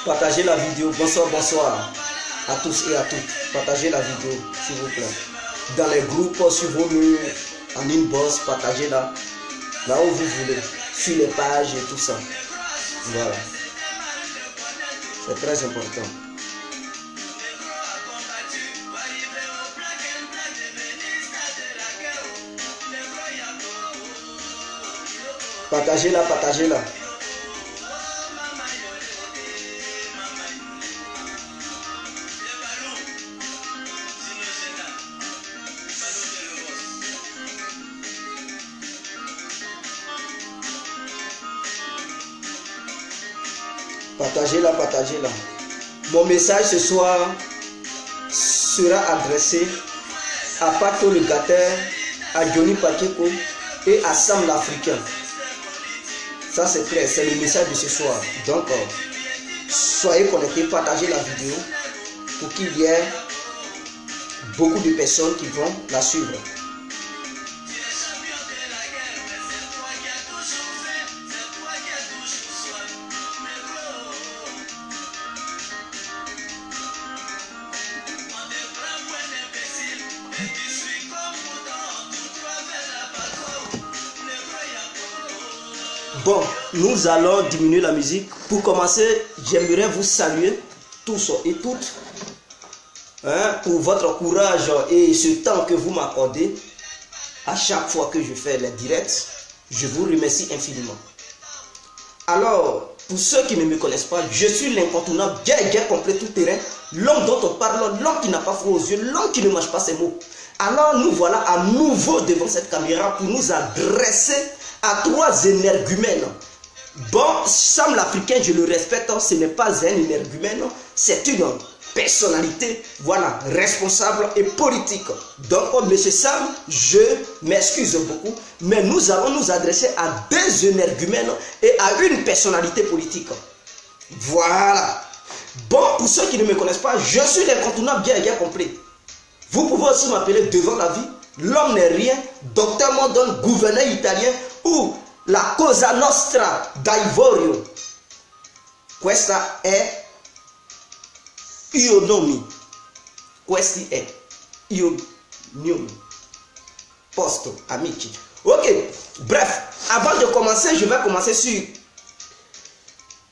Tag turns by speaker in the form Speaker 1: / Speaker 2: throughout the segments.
Speaker 1: Partagez la vidéo. Bonsoir, bonsoir à tous et à toutes. Partagez la vidéo, s'il vous plaît. Dans les groupes, sur vos murs, en inbox, partagez-la. Là où vous voulez. Sur les pages et tout ça. Voilà. C'est très important. Partagez-la, partagez-la. Partagez-la, partagez-la. Mon message ce soir sera adressé à Pato le Gater, à Johnny Pakeko et à Sam l'Africain. Ça c'est clair, c'est le message de ce soir. Donc, soyez connectés, partagez la vidéo pour qu'il y ait beaucoup de personnes qui vont la suivre. Bon, nous allons diminuer la musique. Pour commencer, j'aimerais vous saluer tous et toutes pour votre courage et ce temps que vous m'accordez à chaque fois que je fais les directs. Je vous remercie infiniment. Alors, pour ceux qui ne me connaissent pas, je suis l'incontournable, bien complet tout terrain, l'homme dont on parle, l'homme qui n'a pas froid aux yeux, l'homme qui ne mange pas ses mots. Alors nous voilà à nouveau devant cette caméra pour nous adresser à trois énergumènes. Bon, Sam l'Africain, je le respecte, ce n'est pas un énergumène, c'est une personnalité, voilà, responsable et politique. Donc, monsieur Sam, je m'excuse beaucoup, mais nous allons nous adresser à deux énergumènes et à une personnalité politique. Voilà. Bon, pour ceux qui ne me connaissent pas, je suis l'incontournable bien complet. Vous pouvez aussi m'appeler devant la vie, l'homme n'est rien, docteur Mondon, gouverneur italien ou la Cosa Nostra d'Ivorio. Questa è io nomi. Questi è io nomi. Posto, amici. Ok, bref, avant de commencer, je vais commencer sur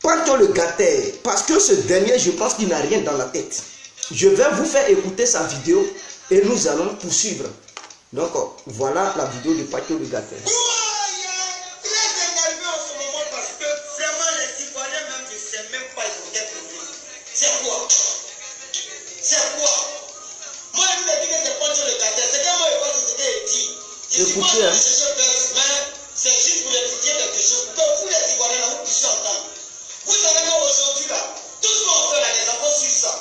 Speaker 1: Pato le Gater, parce que ce dernier, je pense qu'il n'a rien dans la tête. Je vais vous faire écouter sa vidéo et nous allons poursuivre. Donc, voilà la vidéo de Pato le Gater. Écoutez, hein.
Speaker 2: C'est juste pour étudier quelque chose, pour que vous les Ivoiriens vous puissiez entendre. Vous savez qu'aujourd'hui là, tout ce qu'on fait là, les enfants suivent ça.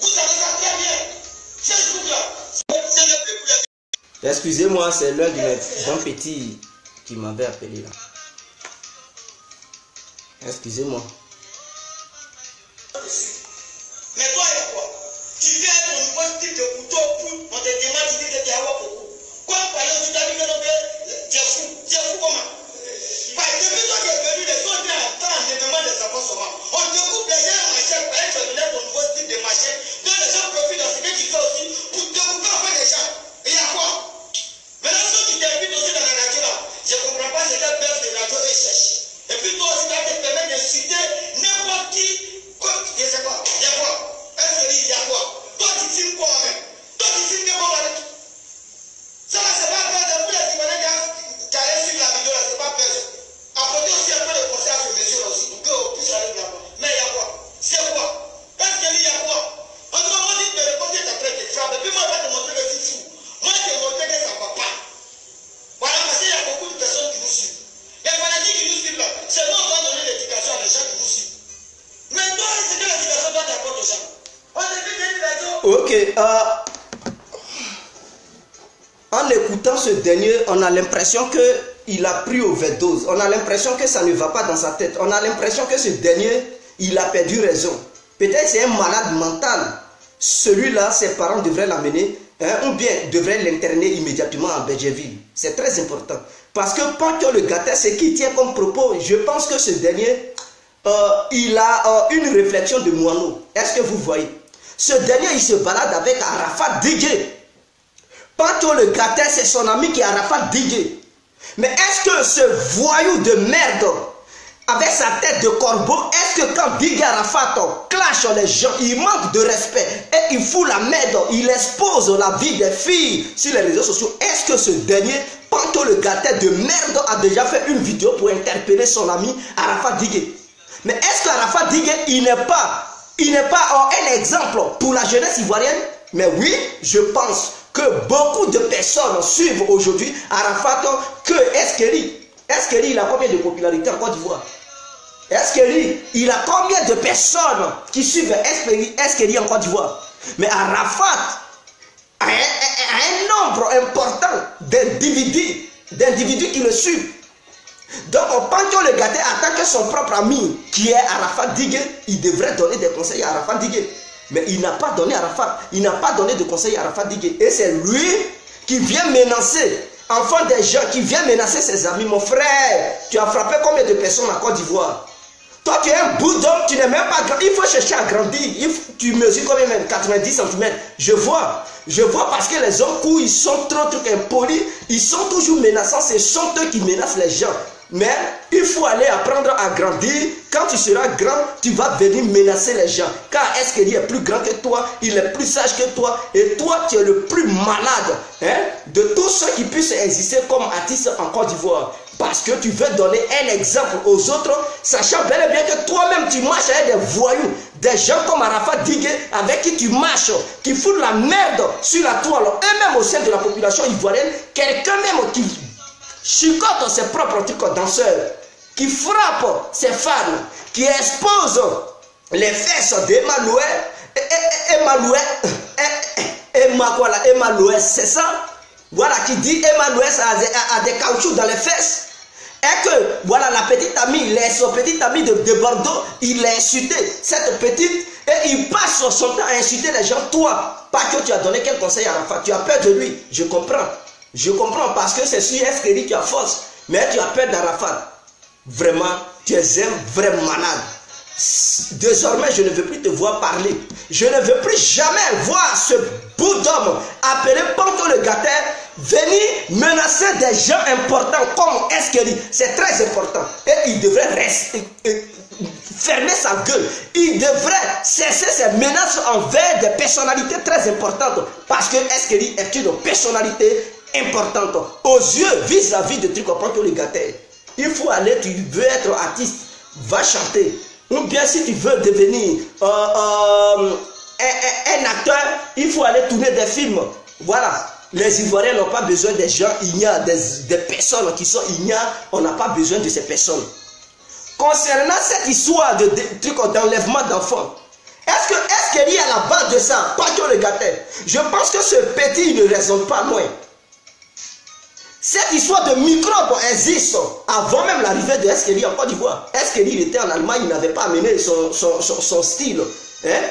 Speaker 2: Vous savez ça très bien. Facebook là, c'est le plus.
Speaker 1: Excusez-moi, c'est l'un d'un petit qui m'avait appelé là. Excusez-moi.
Speaker 2: Mais toi et quoi? Tu viens avec ton nouveau type de couteau pour on te demande tu dis que tu as beaucoup. Quoi parler tu t'as dit que non, tu es fou comment? Depuis toi qui es venu, les gens viennent en temps de demande des enfants seulement. On te coupe les gens en machette, par exemple, tu donnes ton nouveau type de machette, donc les gens profitent de ce que tu fais aussi pour te couper en fait des gens. Et il y a quoi? Maintenant, si tu t'invites aussi dans la radio là, je ne comprends pas ce que belle de radio est chercher. Et puis toi aussi, tu as te permis d'insulter n'importe qui. Je sais pas, il y a quoi? Est-ce que il y a quoi?
Speaker 1: Ok. En écoutant ce dernier, on a l'impression qu'il a pris overdose. On a l'impression que ça ne va pas dans sa tête. On a l'impression que ce dernier, il a perdu raison. Peut-être c'est un malade mental. Celui-là, ses parents devraient l'amener, ou bien devraient l'interner immédiatement à Bergerville. C'est très important. Parce que Pancho le Gâté, c'est qui tient comme propos. Je pense que ce dernier, il a une réflexion de moineau. Est-ce que vous voyez? Ce dernier, il se balade avec Arafat Didier. Pancho le Gâté, c'est son ami qui est Arafat Didier. Mais est-ce que ce voyou de merde, avec sa tête de corbeau, est-ce que quand Didier Arafat clash les gens, il manque de respect et il fout la merde, il expose la vie des filles sur les réseaux sociaux? Est-ce que ce dernier, Pancho le Gâté de merde, a déjà fait une vidéo pour interpeller son ami Arafat Didier? Mais est-ce qu'Arafat Didier, il n'est pas un exemple pour la jeunesse ivoirienne? Mais oui, je pense que beaucoup de personnes suivent aujourd'hui Arafat que Eskeri. Eskeri, il a combien de popularité en Côte d'Ivoire? Eskeri, il a combien de personnes qui suivent Eskeri en Côte d'Ivoire? Mais Arafat a un nombre important d'individus qui le suivent. Donc, Pancho le Gâté attend que son propre ami, qui est Arafat Didier, il devrait donner des conseils à Arafat Didier. Mais il n'a pas donné de conseils à Arafat Didier. Et c'est lui qui vient menacer, enfant des gens, qui vient menacer ses amis. Mon frère, tu as frappé combien de personnes en Côte d'Ivoire? Toi, tu es un bout d'homme, tu n'es même pas grand. Il faut chercher à grandir. Tu mesures combien même? 90 cm. Je vois parce que les hommes courts, ils sont trop impolis. Ils sont toujours menaçants. Ce sont eux qui menacent les gens. Mais il faut aller apprendre à grandir. Quand tu seras grand, tu vas venir menacer les gens. Car est-ce qu'il est plus grand que toi? Il est plus sage que toi. Et toi, tu es le plus malade de tous ceux qui puissent exister comme artistes en Côte d'Ivoire. Parce que tu veux donner un exemple aux autres, sachant bel et bien que toi-même tu marches avec des voyous, des gens comme Arafat Didier, avec qui tu marches, qui foutent la merde sur la toile, et même au sein de la population ivoirienne, quelqu'un même qui chicote ses propres trucs danseurs, qui frappe ses fans, qui expose les fesses d'Emmanuel, Emmanuel, c'est ça? Voilà, qui dit Emmanuel a des caoutchoucs dans les fesses. Et que, voilà, la petite amie, son petit ami de Bordeaux, il l'a insulté, cette petite, et il passe son temps à insulter les gens. Toi, pas que tu as donné quel conseil à Arafat, tu as peur de lui, je comprends. Je comprends parce que c'est sur Eskeri qui a force, mais tu as peur d'Arafat. Vraiment, tu es un vrai malade. Désormais, je ne veux plus te voir parler. Je ne veux plus jamais voir ce bout d'homme appelé Pancho le Gâté venir menacer des gens importants comme Eskeri. C'est très important. Et il devrait rester, fermer sa gueule. Il devrait cesser ses menaces envers des personnalités très importantes. Parce que Eskeri est une personnalité importante aux yeux vis-à-vis de trucs comme Pancho le Gâté. Il faut aller, tu veux être artiste, va chanter. Ou bien si tu veux devenir un acteur, il faut aller tourner des films. Voilà. Les Ivoiriens n'ont pas besoin des gens ignares, des personnes qui sont ignares. On n'a pas besoin de ces personnes. Concernant cette histoire de truc d'enlèvement d'enfants, est-ce qu'il y a à la base de ça, Pancho le Gâté? Je pense que ce petit ne raisonne pas loin. Cette histoire de microbes existe avant même l'arrivée de Eskeri en Côte d'Ivoire. Eskeri, il était en Allemagne, il n'avait pas amené son style.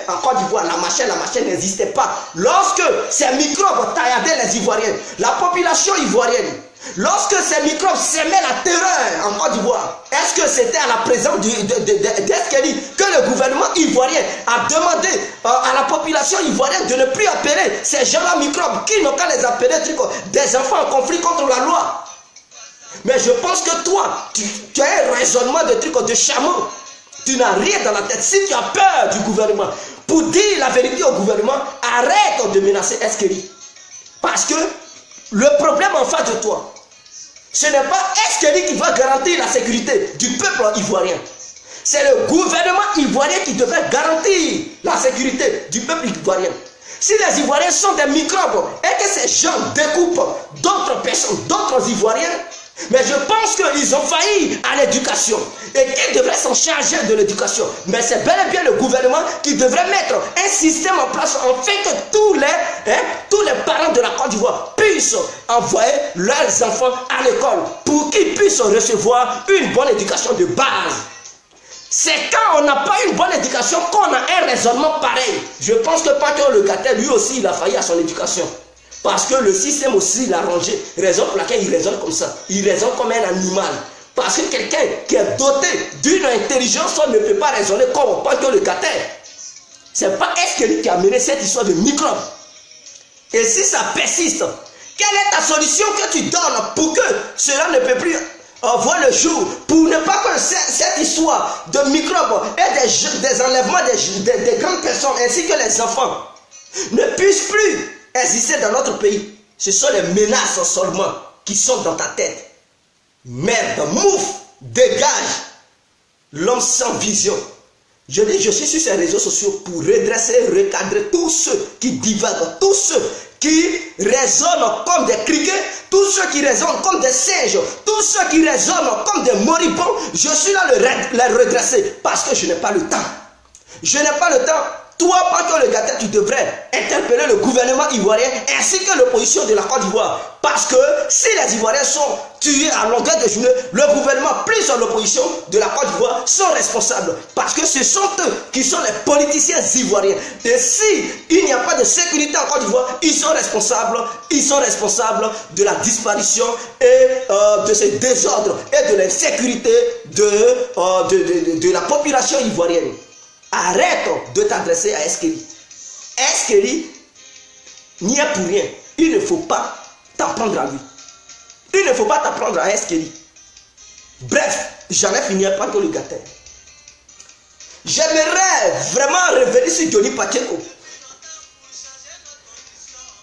Speaker 1: En Côte d'Ivoire, la machine n'existait pas. Lorsque ces microbes tailladaient les Ivoiriens, la population ivoirienne, lorsque ces microbes semaient la terreur en Côte d'Ivoire, est-ce que c'était à la présence d'Eskeri que le gouvernement ivoirien a demandé à la population ivoirienne de ne plus appeler ces gens-là microbes, qui n'ont qu'à les appeler des enfants en conflit contre la loi? Mais je pense que toi, tu as un raisonnement de trucs de chameau. Tu n'as rien dans la tête. Si tu as peur du gouvernement, pour dire la vérité au gouvernement, arrête de menacer Eskeri. Parce que le problème en face de toi, ce n'est pas Eskeri qui va garantir la sécurité du peuple ivoirien. C'est le gouvernement ivoirien qui devrait garantir la sécurité du peuple ivoirien. Si les Ivoiriens sont des microbes et que ces gens découpent d'autres personnes, d'autres Ivoiriens, Mais je pense qu'ils ont failli à l'éducation et qu'ils devraient s'en charger de l'éducation. Mais c'est bel et bien le gouvernement qui devrait mettre un système en place afin que tous les parents de la Côte d'Ivoire puissent envoyer leurs enfants à l'école pour qu'ils puissent recevoir une bonne éducation de base. C'est quand on n'a pas une bonne éducation qu'on a un raisonnement pareil. Je pense que Patrick Legatet, lui aussi, il a failli à son éducation. Parce que le système aussi l'a rangé. Raison pour laquelle il raisonne comme ça. Il raisonne comme un animal. Parce que quelqu'un qui est doté d'une intelligence ne peut pas raisonner comme Patrick Legatet. Ce n'est pas Eskeri qui a mené cette histoire de microbes. Et si ça persiste, quelle est ta solution que tu donnes pour que cela ne peut plus voir le jour, pour ne pas que cette histoire de microbes et des enlèvements des grandes personnes ainsi que les enfants ne puissent plus exister dans notre pays? Ce sont les menaces seulement qui sont dans ta tête. Merde, mouf, dégage. L'homme sans vision. Je dis, je suis sur ces réseaux sociaux pour redresser, recadrer tous ceux qui divaguent, tous ceux qui raisonnent comme des criquets, tous ceux qui raisonnent comme des singes, tous ceux qui raisonnent comme des moribonds. Je suis là les redresser parce que je n'ai pas le temps. Je n'ai pas le temps. Toi, Patrick Legatet, tu devrais interpeller le gouvernement ivoirien ainsi que l'opposition de la Côte d'Ivoire. Parce que si les Ivoiriens sont tués à longueur de journée, le gouvernement plus l'opposition de la Côte d'Ivoire sont responsables. Parce que ce sont eux qui sont les politiciens ivoiriens. Et si il n'y a pas de sécurité en Côte d'Ivoire, ils sont responsables de la disparition et de ces désordres et de l'insécurité de la population ivoirienne. Arrête de t'adresser à Eskeri. Eskeri n'y est pour rien. Il ne faut pas t'en prendre à lui. Il ne faut pas t'en prendre à Eskeri. Bref, j'en ai fini par le Legatet. J'aimerais vraiment revenir sur Johnny Pacheco.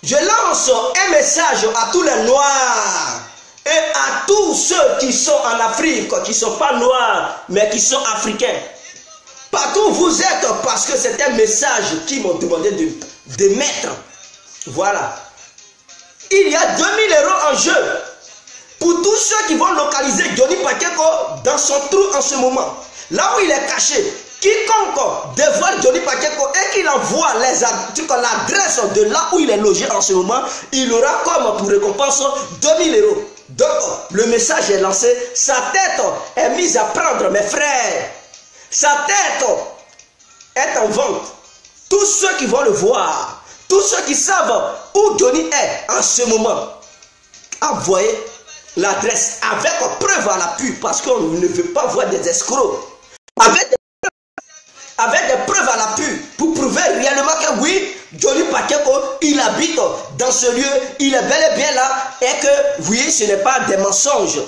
Speaker 1: Je lance un message à tous les Noirs et à tous ceux qui sont en Afrique, qui ne sont pas noirs, mais qui sont africains. Partout où vous êtes, parce que c'est un message qu'ils m'ont demandé de mettre. Voilà. Il y a 2000 € en jeu pour tous ceux qui vont localiser Johnny Pacheco dans son trou en ce moment. Là où il est caché. Quiconque dévoile Johnny Pacheco et qu'il envoie l'adresse de là où il est logé en ce moment, il aura comme pour récompense 2000 €. Donc, le message est lancé. Sa tête est mise à prendre, mes frères. Sa tête est en vente. Tous ceux qui vont le voir, tous ceux qui savent où Johnny est en ce moment, envoyez l'adresse avec preuve à l'appui, parce qu'on ne veut pas voir des escrocs. Avec des preuves à l'appui pour prouver réellement que oui, Johnny Pacheco, il habite dans ce lieu, il est bel et bien là, et que oui, ce n'est pas des mensonges.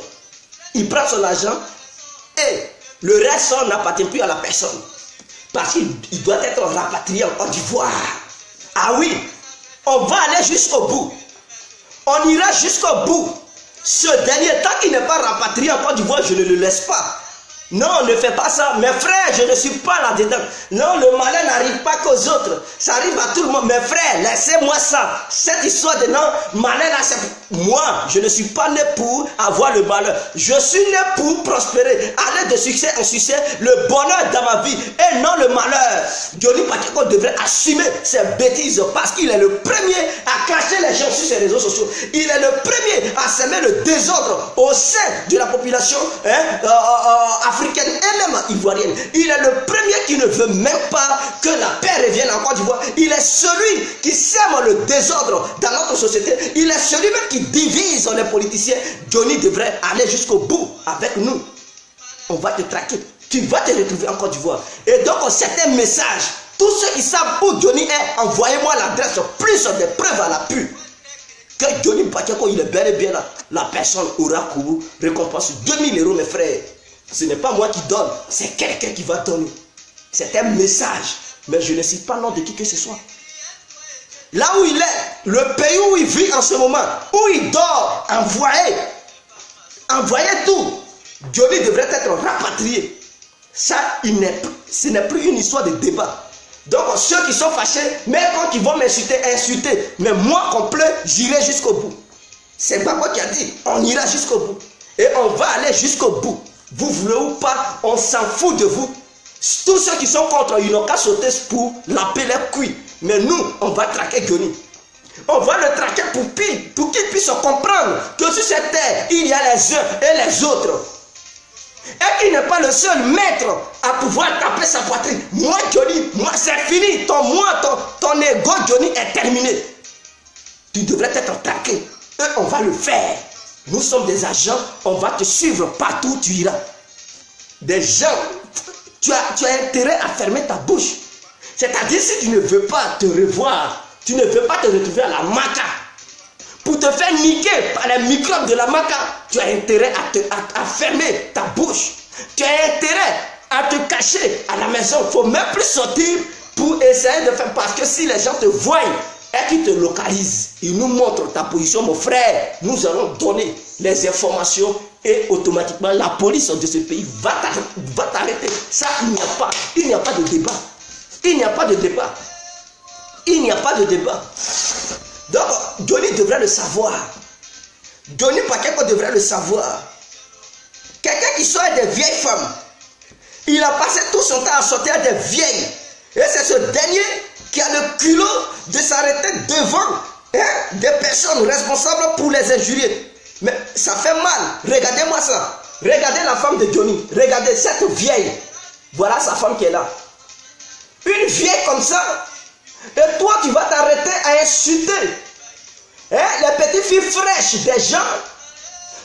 Speaker 1: Il prend son argent et le reste n'appartient plus à la personne. Parce qu'il doit être rapatrié en Côte d'Ivoire. Ah oui, on va aller jusqu'au bout. On ira jusqu'au bout. Ce dernier, tant qu'il n'est pas rapatrié en Côte d'Ivoire, je ne le laisse pas. Non, ne fais pas ça. Mes frères, je ne suis pas là-dedans. Non, le malheur n'arrive pas qu'aux autres. Ça arrive à tout le monde. Mes frères, laissez-moi ça. Cette histoire de non, malheur là, c'est moi. Je ne suis pas né pour avoir le malheur. Je suis né pour prospérer. Aller de succès en succès. Le bonheur dans ma vie et non le malheur. Johnny Pacheco devrait assumer ses bêtises parce qu'il est le premier à cacher les gens sur ses réseaux sociaux. Il est le premier à semer le désordre au sein de la population africaine et même ivoirienne. Il est le premier qui ne veut même pas que la paix revienne en Côte d'Ivoire. Il est celui qui sème le désordre dans notre société. Il est celui même qui divise les politiciens. Johnny devrait aller jusqu'au bout avec nous. On va te traquer. Tu vas te retrouver en Côte d'Ivoire. Et donc, c'est un message. Tous ceux qui savent où Johnny est, envoyez-moi l'adresse, plus des preuves à l'appui. Que Johnny Pacheco, il est bel et bien là. La personne aura pour récompense 2000 € mes frères. Ce n'est pas moi qui donne, c'est quelqu'un qui va donner. C'est un message. Mais je ne cite pas le nom de qui que ce soit. Là où il est, le pays où il vit en ce moment, où il dort, envoyez tout. Johnny devrait être rapatrié. Ça, ce n'est plus une histoire de débat. Donc ceux qui sont fâchés, même quand ils vont m'insulter, insulter. Mais moi complet, j'irai jusqu'au bout. C'est pas moi qui a dit, on ira jusqu'au bout. Et on va aller jusqu'au bout. Vous voulez ou pas, on s'en fout de vous. Tous ceux qui sont contre, ils n'ont qu'à sauter pour l'appeler cuit. Mais nous, on va traquer Johnny. On va le traquer pour qu'il puisse comprendre que sur cette terre, il y a les uns et les autres. Et qu'il n'est pas le seul maître à pouvoir taper sa poitrine. Moi, Johnny, moi, c'est fini. Ton ego, Johnny, est terminé. Tu devrais être traqué. Et on va le faire. Nous sommes des agents, on va te suivre partout où tu iras. Des gens, tu as intérêt à fermer ta bouche. C'est-à-dire, si tu ne veux pas te revoir, tu ne veux pas te retrouver à la maca, pour te faire niquer par les microbes de la maca, tu as intérêt à fermer ta bouche. Tu as intérêt à te cacher à la maison. Il ne faut même plus sortir pour essayer de faire. Parce que si les gens te voient et qu'ils te localisent, ils nous montrent ta position, mon frère, nous allons donner les informations et automatiquement la police de ce pays va t'arrêter. Ça, il n'y a pas de débat. Il n'y a pas de débat. Il n'y a pas de débat. Donc, Johnny devrait le savoir. Johnny Pacheco devrait le savoir. Quelqu'un qui sort des vieilles femmes, il a passé tout son temps à sortir des vieilles. Et c'est ce dernier qui a le culot de s'arrêter devant des personnes responsables pour les injurier. Mais ça fait mal. Regardez-moi ça. Regardez la femme de Johnny. Regardez cette vieille. Voilà sa femme qui est là. Une vieille comme ça. Et toi, tu vas t'arrêter à insulter les petites filles fraîches des gens.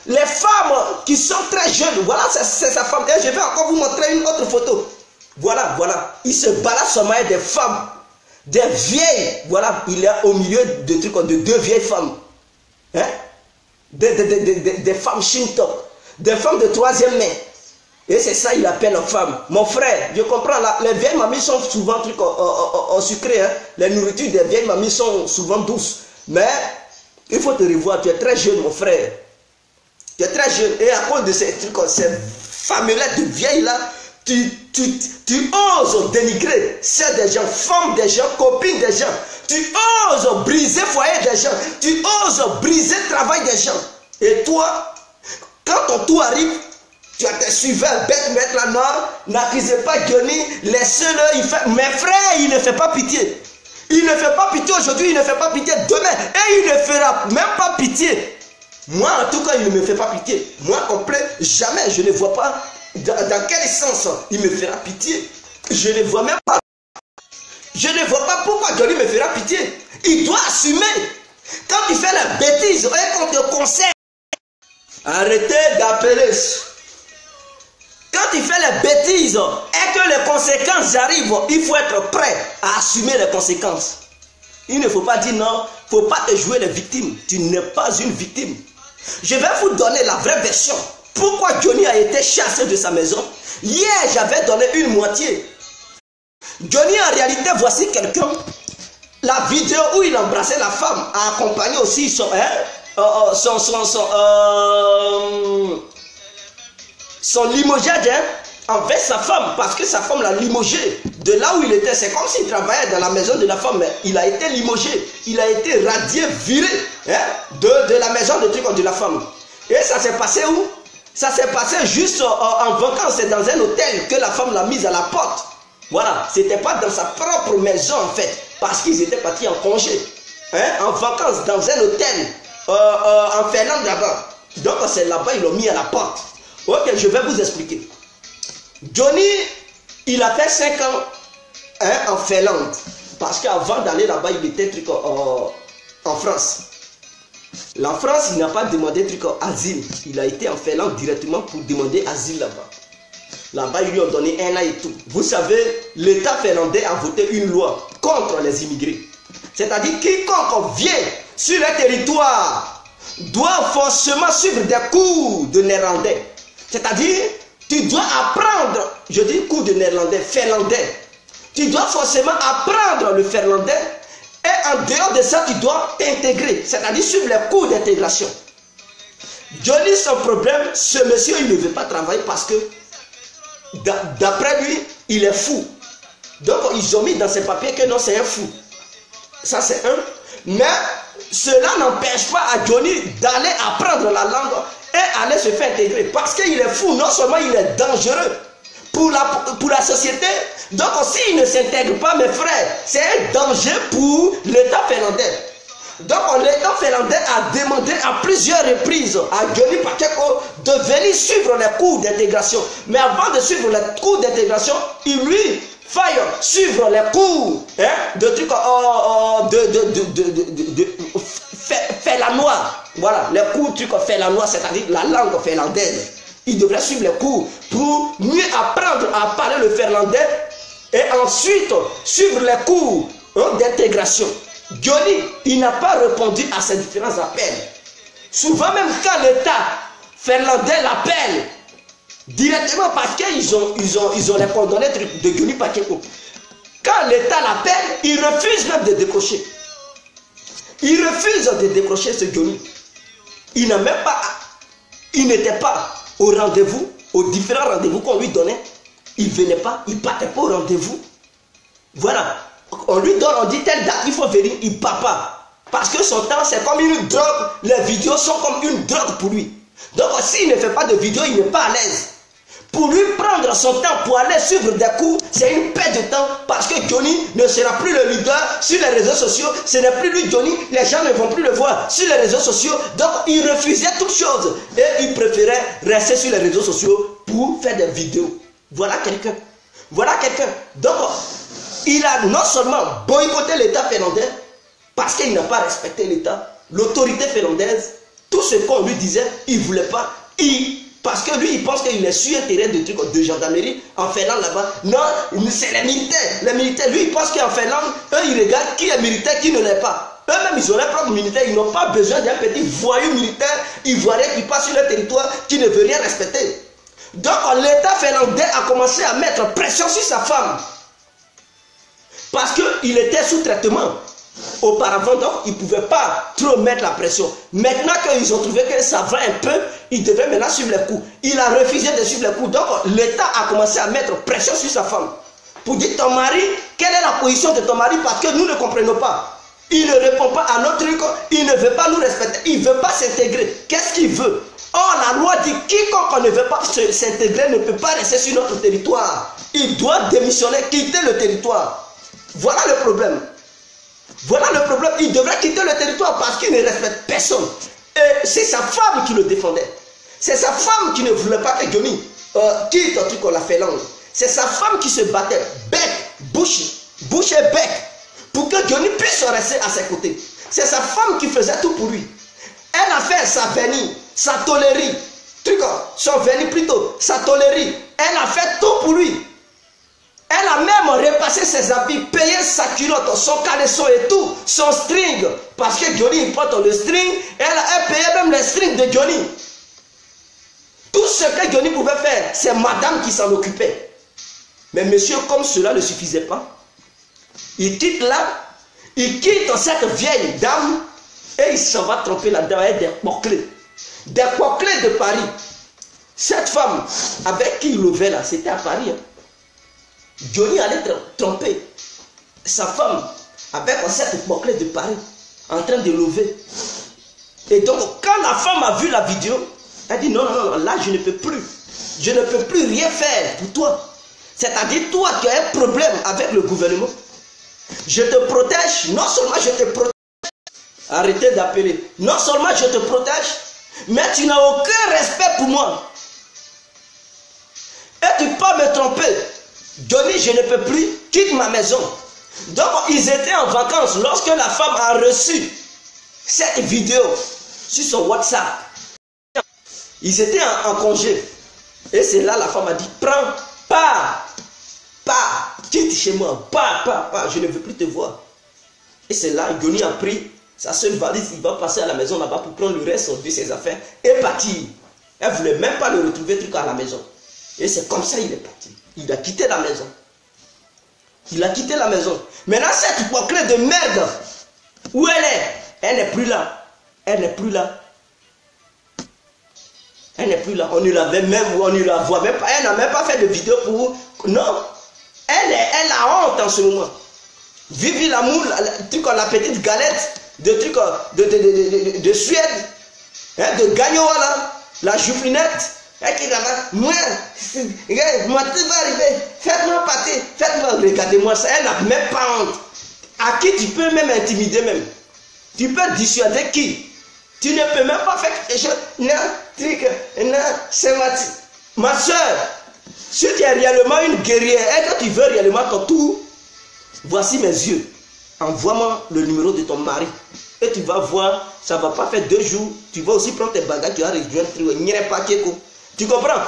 Speaker 1: Les femmes qui sont très jeunes. Voilà, c'est sa femme. Et je vais encore vous montrer une autre photo. Voilà, voilà. Il se balade seulement avec des femmes. Des vieilles. Voilà, il est au milieu de trucs de deux vieilles femmes. Des femmes shinto. Des femmes de troisième main. Et c'est ça, il appelle une femme. Mon frère, je comprends, les vieilles mamies sont souvent sucrées. Les nourritures des vieilles mamies sont souvent douces. Mais il faut te revoir, tu es très jeune, mon frère. Tu es très jeune. Et à cause de ces trucs, ces fameuses de vieilles-là, tu oses dénigrer celles des gens, femmes des gens, copines des gens. Tu oses briser le foyer des gens. Tu oses briser le travail des gens. Et toi, quand ton tour arrive, tu as tes suiveurs, bête, mettre la nord, n'accusez pas Johnny, laissez-le, mes frères, il ne fait pas pitié. Il ne fait pas pitié aujourd'hui, il ne fait pas pitié demain, et il ne fera même pas pitié. Moi, en tout cas, il ne me fait pas pitié. Moi, complet, jamais, je ne vois pas dans quel sens il me fera pitié. Je ne vois même pas. Je ne vois pas pourquoi Johnny me fera pitié. Il doit assumer. Quand tu fais la bêtise et qu'on te conseille, arrêtez d'appeler. Quand tu fais les bêtises et que les conséquences arrivent, il faut être prêt à assumer les conséquences. Il ne faut pas dire non, il ne faut pas te jouer les victimes. Tu n'es pas une victime. Je vais vous donner la vraie version. Pourquoi Johnny a été chassé de sa maison? Hier, j'avais donné une moitié. Johnny, en réalité, voici quelqu'un. La vidéo où il embrassait la femme a accompagné aussi son limogeage envers sa femme, parce que sa femme l'a limogé de là où il était. C'est comme s'il travaillait dans la maison de la femme, mais il a été limogé, il a été radié, viré de la maison de la femme. Et ça s'est passé où? Ça s'est passé juste en vacances, c'est dans un hôtel que la femme l'a mise à la porte. Voilà, c'était pas dans sa propre maison en fait, parce qu'ils étaient partis en congé, en vacances dans un hôtel en Finlande là-bas. Donc c'est là-bas, ils l'ont mis à la porte. Ok, je vais vous expliquer. Johnny, il a fait 5 ans en Finlande. Parce qu'avant d'aller là-bas, il était en France. La France, il n'a pas demandé asile. Il a été en Finlande directement pour demander asile là-bas. Là-bas, ils lui ont donné 1 an et tout. Vous savez, l'État finlandais a voté une loi contre les immigrés. C'est-à-dire, quiconque vient sur le territoire doit forcément suivre des cours de néerlandais. C'est-à-dire, tu dois apprendre, je dis cours de néerlandais, finlandais. Tu dois forcément apprendre le finlandais et en dehors de ça, tu dois t'intégrer. C'est-à-dire suivre les cours d'intégration. Johnny, son problème, ce monsieur, il ne veut pas travailler parce que d'après lui, il est fou. Donc, ils ont mis dans ses papiers que non, c'est un fou. Ça, c'est un. Mais cela n'empêche pas à Johnny d'aller apprendre la langue et aller se faire intégrer. Parce qu'il est fou, non seulement il est dangereux pour la société, donc s'il ne s'intègre pas, mes frères, c'est un danger pour l'État finlandais. Donc l'État finlandais a demandé à plusieurs reprises à Johnny Pacheco de venir suivre les cours d'intégration. Mais avant de suivre les cours d'intégration, il lui faille suivre les cours de trucs finlandois. Voilà, les cours trucs finlandois, c'est-à-dire la langue finlandaise. Il devrait suivre les cours pour mieux apprendre à parler le finlandais et ensuite suivre les cours d'intégration. Johnny, il n'a pas répondu à ces différents appels. Souvent même quand l'État finlandais l'appelle directement parce qu'ils ont les coordonnées de Johnny Pacheco. Quand l'État l'appelle, il refuse même de décrocher. Il refuse de décrocher ce Johnny. Il n'était pas au rendez-vous, aux différents rendez-vous qu'on lui donnait. Il ne venait pas, il ne partait pas au rendez-vous. Voilà. On lui donne, on dit telle date, il faut venir, il ne part pas. Parce que son temps, c'est comme une drogue. Les vidéos sont comme une drogue pour lui. Donc, s'il ne fait pas de vidéo, il n'est pas à l'aise. Pour lui prendre son temps pour aller suivre des cours, c'est une perte de temps. Parce que Johnny ne sera plus le leader sur les réseaux sociaux. Ce n'est plus lui, Johnny. Les gens ne vont plus le voir sur les réseaux sociaux. Donc, il refusait toutes choses. Et il préférait rester sur les réseaux sociaux pour faire des vidéos. Voilà quelqu'un. Voilà quelqu'un. Donc, il a non seulement boycotté l'État finlandais parce qu'il n'a pas respecté l'État, l'autorité finlandaise, tout ce qu'on lui disait, il ne voulait pas. Parce que lui, il pense qu'il est sur un terrain de gendarmerie en Finlande là-bas. Non, c'est les militaires. Les militaires, lui, il pense qu'en Finlande, eux, ils regardent qui est militaire, qui ne l'est pas. Eux-mêmes, ils ont leurs propres militaires. Ils n'ont pas besoin d'un petit voyou militaire ivoirien qui passe sur leur territoire, qui ne veut rien respecter. Donc, l'État finlandais a commencé à mettre pression sur sa femme. Parce qu'il était sous traitement. Auparavant, donc, ils ne pouvaient pas trop mettre la pression. Maintenant qu'ils ont trouvé que ça va un peu, ils devaient maintenant suivre les coups. Il a refusé de suivre les coups. Donc, l'État a commencé à mettre pression sur sa femme. Pour dire, ton mari, quelle est la position de ton mari? Parce que nous ne comprenons pas. Il ne répond pas à notre truc. Il ne veut pas nous respecter. Il ne veut pas s'intégrer. Qu'est-ce qu'il veut? Or, la loi dit quiconque ne veut pas s'intégrer ne peut pas rester sur notre territoire. Il doit démissionner, quitter le territoire. Voilà le problème. Voilà le problème. Il devrait quitter le territoire parce qu'il ne respecte personne. Et c'est sa femme qui le défendait. C'est sa femme qui ne voulait pas que Johnny quitte un truc qu'on l'a fait langue. C'est sa femme qui se battait, bec, bouche et bec, pour que Johnny puisse rester à ses côtés. C'est sa femme qui faisait tout pour lui. Elle a fait sa vernis, sa tôlerie, son vernis plutôt, sa tôlerie. Elle a fait tout pour lui. Elle a même repassé ses habits, payé sa culotte, son caleçon et tout, son string. Parce que Johnny il porte le string, elle payait même les strings de Johnny. Tout ce que Johnny pouvait faire, c'est madame qui s'en occupait. Mais monsieur, comme cela ne suffisait pas, il quitte là, il quitte cette vieille dame et il s'en va tromper là-dedans avec des poclés. Des poclés de Paris. Cette femme avec qui il levait là, c'était à Paris. Hein. Johnny allait tromper sa femme avec cette poclée de Paris en train de lever. Et donc, quand la femme a vu la vidéo, elle dit non, non, non, là je ne peux plus. Je ne peux plus rien faire pour toi. C'est-à-dire, toi, tu as un problème avec le gouvernement. Je te protège, non seulement je te protège, arrêtez d'appeler, non seulement je te protège, mais tu n'as aucun respect pour moi. Et tu peux me tromper. Johnny, je ne peux plus, quitte ma maison. Donc, ils étaient en vacances lorsque la femme a reçu cette vidéo sur son WhatsApp. Ils étaient en congé. Et c'est là la femme a dit, prends, pars, quitte chez moi, pars, je ne veux plus te voir. Et c'est là, Johnny a pris sa seule valise, il va passer à la maison là-bas pour prendre le reste de ses affaires et partir. Elle ne voulait même pas le retrouver à la maison. Et c'est comme ça qu'il est parti. Il a quitté la maison. Il a quitté la maison. Maintenant, cette poclée de merde, où elle est? Elle n'est plus là. Elle n'est plus là. Elle n'est plus là. On ne l'avait même, on ne la voit même pas. Elle n'a même pas fait de vidéo pour... Non. Elle a honte en ce moment. Vivi l'amour, la petite galette de truc de Suède, hein, de Gagnoa là. La jouflinette, elle qui là-bas, moi, tu vas arriver, faites-moi pâté, faites-moi, regardez-moi ça, elle n'a même pas honte. À qui tu peux même intimider même? Tu peux dissuader qui? Tu ne peux même pas faire quelque chose. Non, truc, non, c'est ma soeur. Si tu es réellement une guerrière et que tu veux réellement ton tour, voici mes yeux. Envoie-moi le numéro de ton mari. Et tu vas voir, ça ne va pas faire 2 jours. Tu vas aussi prendre tes bagages, tu vas rejoindre. Tu comprends?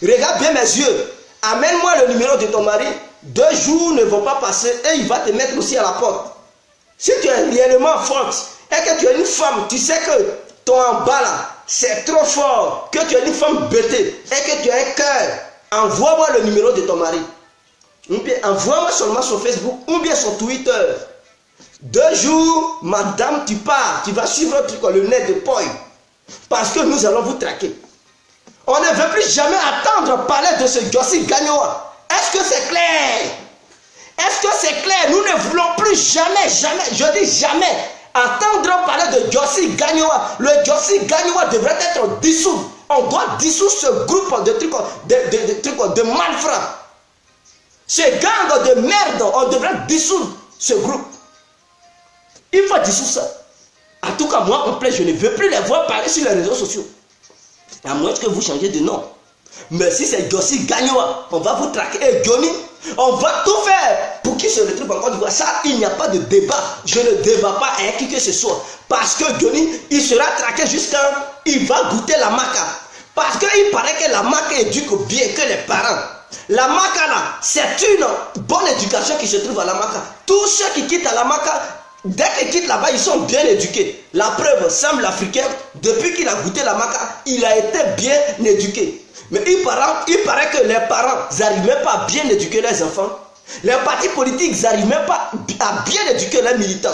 Speaker 1: Regarde bien mes yeux. Amène-moi le numéro de ton mari. 2 jours ne vont pas passer et il va te mettre aussi à la porte. Si tu es réellement forte et que tu es une femme, tu sais que ton en bas là, c'est trop fort, que tu es une femme bêtée et que tu as un cœur, envoie-moi le numéro de ton mari. Ou bien envoie-moi seulement sur Facebook ou bien sur Twitter. 2 jours, madame, tu pars, tu vas suivre le nez de poil. Parce que nous allons vous traquer. On ne veut plus jamais attendre parler de ce Jossi Gagnoa. Est-ce que c'est clair? Est-ce que c'est clair? Nous ne voulons plus jamais, je dis jamais, attendre parler de Jossi Gagnoa. Le Jossi Gagnoa devrait être dissous. On doit dissoudre ce groupe de malfrats. Ce gang de merde, on devrait dissoudre ce groupe. Il faut dissoudre ça. En tout cas, moi, en plein, je ne veux plus les voir parler sur les réseaux sociaux. À moins que vous changez de nom. Mais si c'est Jossi Gagnoa, on va vous traquer. Et Johnny, on va tout faire pour qu'il se retrouve en Côte d'Ivoire. Ça, il n'y a pas de débat. Je ne débat pas avec qui que ce soit. Parce que Johnny, il sera traqué jusqu'à il va goûter la maca. Parce qu'il paraît que la maca éduque bien que les parents. La maca là, c'est une bonne éducation qui se trouve à la maca. Tous ceux qui quittent à la maca, dès qu'ils quittent là-bas, ils sont bien éduqués. La preuve, Sam l'Africain, depuis qu'il a goûté la maca, il a été bien éduqué. Mais il paraît que les parents n'arrivent même pas à bien éduquer les enfants. Les partis politiques n'arrivent même pas à bien éduquer les militants.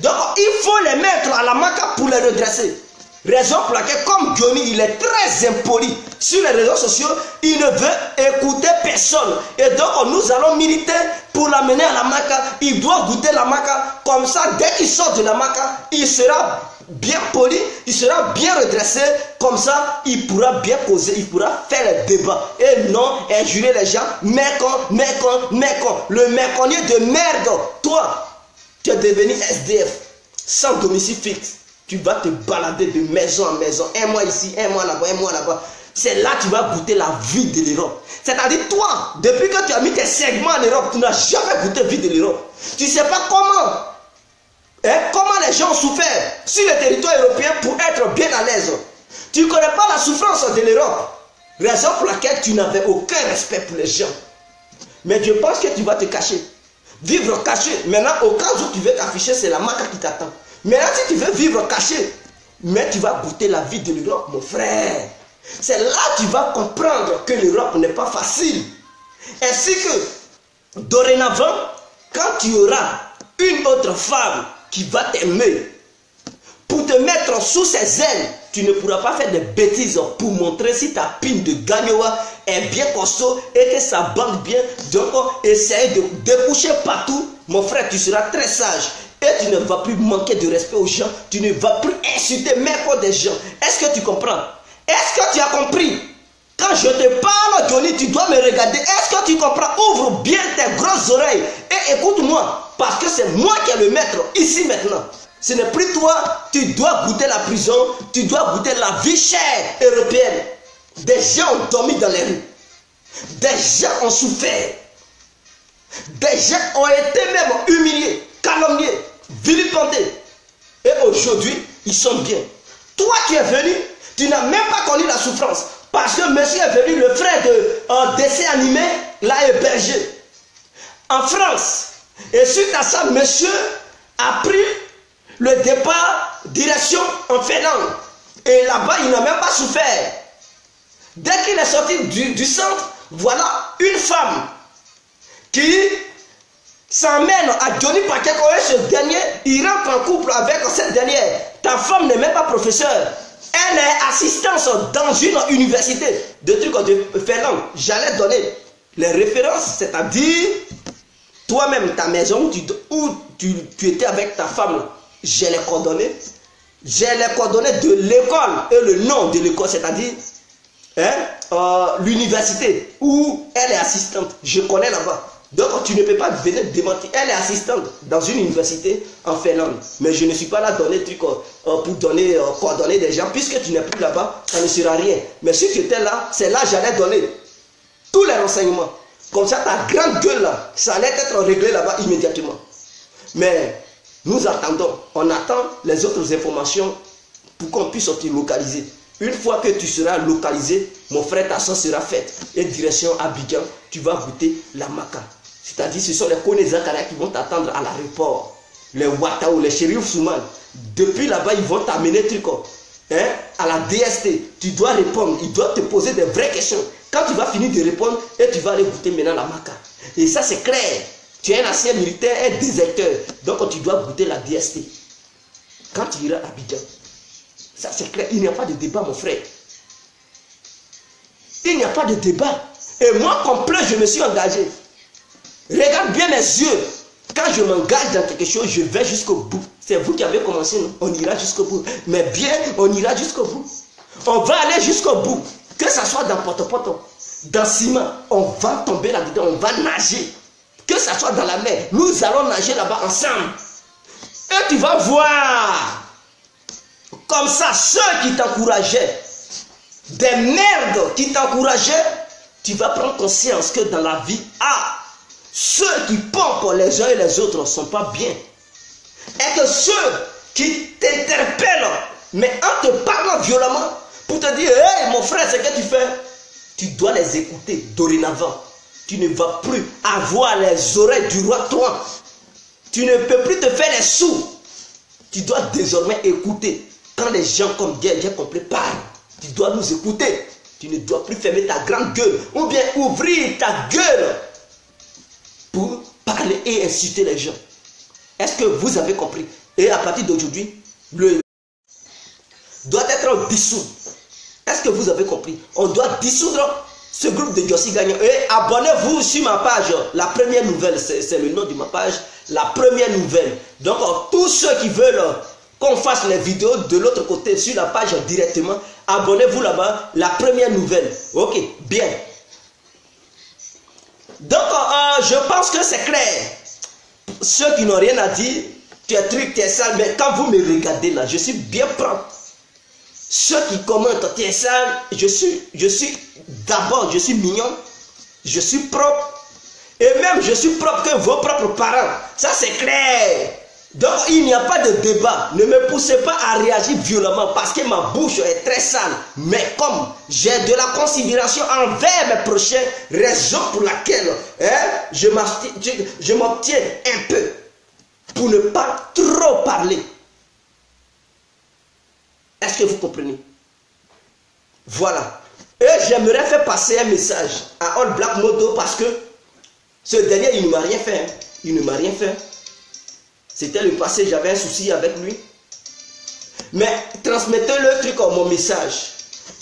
Speaker 1: Donc il faut les mettre à la maca pour les redresser. Raison pour laquelle, comme Johnny, il est très impoli sur les réseaux sociaux, il ne veut écouter personne. Et donc nous allons militer pour l'amener à la maca. Il doit goûter la maca. Comme ça, dès qu'il sort de la maca, il sera bien poli, il sera bien redressé. Comme ça, il pourra bien causer, il pourra faire les débats. Et non injurer les gens. Mécon. Le méconnier de merde. Toi, tu es devenu SDF, sans domicile fixe. Tu vas te balader de maison en maison, un mois ici, un mois là-bas, un mois là-bas. C'est là que tu vas goûter la vie de l'Europe. C'est-à-dire, toi, depuis que tu as mis tes segments en Europe, tu n'as jamais goûté la vie de l'Europe. Tu ne sais pas comment les gens ont souffert sur le territoire européen pour être bien à l'aise. Tu ne connais pas la souffrance de l'Europe. Raison pour laquelle tu n'avais aucun respect pour les gens. Mais je pense que tu vas te cacher. Vivre caché. Maintenant, au cas où tu veux t'afficher, c'est la maca qui t'attend. Maintenant, si tu veux vivre caché, mais tu vas goûter la vie de l'Europe, mon frère. C'est là que tu vas comprendre que l'Europe n'est pas facile. Ainsi que, dorénavant, quand tu auras une autre femme qui va t'aimer, pour te mettre sous ses ailes, tu ne pourras pas faire des bêtises pour montrer si ta pine de Gagnoa est bien costaud et que ça bande bien. Donc, essaye de déboucher partout. Mon frère, tu seras très sage. Et tu ne vas plus manquer de respect aux gens. Tu ne vas plus insulter même pas des gens. Est-ce que tu comprends? Est-ce que tu as compris? Quand je te parle, Johnny, tu dois me regarder. Est-ce que tu comprends? Ouvre bien tes grosses oreilles et écoute-moi. Parce que c'est moi qui est le maître ici maintenant. Ce n'est plus toi. Tu dois goûter la prison. Tu dois goûter la vie chère européenne. Des gens ont dormi dans les rues. Des gens ont souffert. Des gens ont été même humiliés, calomniés, vilipendés. Et aujourd'hui, ils sont bien. Toi qui es venu, tu n'as même pas connu la souffrance. Parce que monsieur est venu, le frère de dessin animé, l'a hébergé. En France. Et suite à ça, monsieur a pris le départ, direction en Finlande. Et là-bas, il n'a même pas souffert. Dès qu'il est sorti du centre, voilà une femme qui s'emmène à Johnny Paquet. Ce dernier, il rentre en couple avec cette dernière. Ta femme n'est même pas professeure. Elle est assistante dans une université de trucs de Finlande. J'allais donner les références, c'est-à-dire toi-même, ta maison où tu étais avec ta femme. J'ai les coordonnées. J'ai les coordonnées de l'école et le nom de l'école, c'est-à-dire l'université où elle est assistante. Je connais là-bas. Donc tu ne peux pas venir démentir. Elle est assistante dans une université en Finlande. Mais je ne suis pas là donner truc pour donner coordonner des gens. Puisque tu n'es plus là-bas, ça ne sera rien. Mais si tu étais là, c'est là que j'allais donner tous les renseignements. Comme ça, ta grande gueule là, ça allait être réglé là-bas immédiatement. Mais nous attendons, on attend les autres informations pour qu'on puisse te localiser. Une fois que tu seras localisé, mon frère, ta soeur sera faite. Et direction Abidjan, tu vas goûter la maca. C'est-à-dire, ce sont les Koné Zakaria qui vont t'attendre à l'aéroport. Les Ouattao, les Chérif Souman. Depuis là-bas, ils vont t'amener à la DST. Tu dois répondre. Ils doivent te poser des vraies questions. Quand tu vas finir de répondre, et tu vas aller goûter maintenant la maca. Et ça, c'est clair. Tu es un ancien militaire, un déserteur. Donc, tu dois goûter la DST. Quand tu iras à Abidjan. Ça, c'est clair. Il n'y a pas de débat, mon frère. Il n'y a pas de débat. Et moi, complet, je me suis engagé. Regarde bien mes yeux. Quand je m'engage dans quelque chose, je vais jusqu'au bout. C'est vous qui avez commencé, non? On ira jusqu'au bout. Mais bien, on ira jusqu'au bout. On va aller jusqu'au bout. Que ce soit dans Poto-Poto, dans Ciment, on va tomber là-dedans, on va nager. Que ce soit dans la mer, nous allons nager là-bas ensemble. Et tu vas voir. Comme ça, ceux qui t'encourageaient, des merdes qui t'encourageaient, tu vas prendre conscience que dans la vie, ceux qui pompent les uns et les autres ne sont pas bien. Et que ceux qui t'interpellent, mais en te parlant violemment, pour te dire, hey mon frère, ce que tu fais, tu dois les écouter dorénavant. Tu ne vas plus avoir les oreilles du roi toi. Tu ne peux plus te faire les sous. Tu dois désormais écouter. Quand les gens comme Guerre complet parlent, tu dois nous écouter. Tu ne dois plus fermer ta grande gueule ou bien ouvrir ta gueule pour parler et insulter les gens. Est-ce que vous avez compris? Et à partir d'aujourd'hui, le doit être dissous. Est-ce que vous avez compris? On doit dissoudre ce groupe de Yossi Gagnant. Et abonnez-vous sur ma page. La première nouvelle, c'est le nom de ma page. La première nouvelle. Donc, tous ceux qui veulent qu'on fasse les vidéos de l'autre côté sur la page directement, abonnez-vous là-bas. La première nouvelle. Ok, bien. Donc, je pense que c'est clair. Ceux qui n'ont rien à dire, tu es truc, tu es sale. Mais quand vous me regardez là, je suis bien propre. Ceux qui commentent, tu es sale, je suis d'abord, je suis mignon, je suis propre. Et même, je suis propre que vos propres parents. Ça, c'est clair. Donc, il n'y a pas de débat. Ne me poussez pas à réagir violemment parce que ma bouche est très sale. Mais comme j'ai de la considération envers mes prochains, raison pour laquelle je m'obtiens un peu pour ne pas trop parler. Est-ce que vous comprenez? Voilà. Et j'aimerais faire passer un message à All Black Modo parce que ce dernier, il ne m'a rien fait. Il ne m'a rien fait. C'était le passé, j'avais un souci avec lui. Mais transmettez-le truc comme mon message.